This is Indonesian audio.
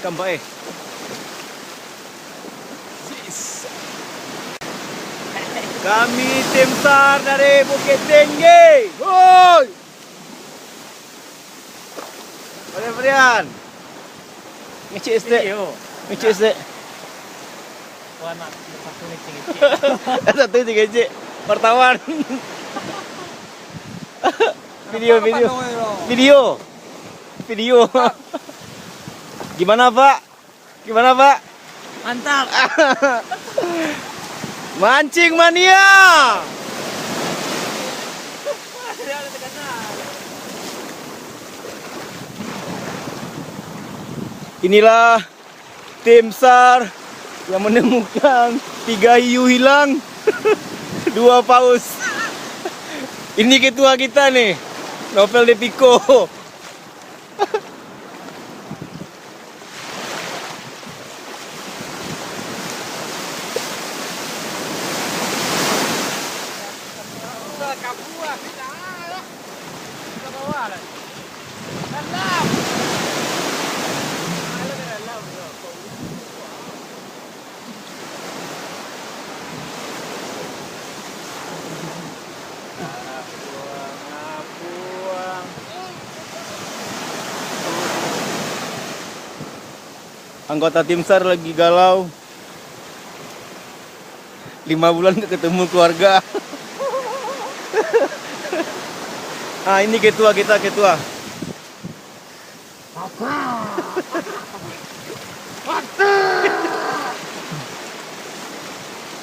ikan bae. Kami tim SAR dari Bukit Tinggi. Woi. Brian. Ngecek stek. Ngecek stek. Wah, nak satu ngecek. Satu ngecek. Wartawan. Video. Gimana, Pak? Mantap. Mancing mania. Inilah tim SAR yang menemukan 3 hiu hilang, 2 paus. Ini ketua kita nih, Novel De Pico. Anggota tim SAR lagi galau. 5 bulan gak ketemu keluarga. Nah, ini ketua kita, ketua. Mantap.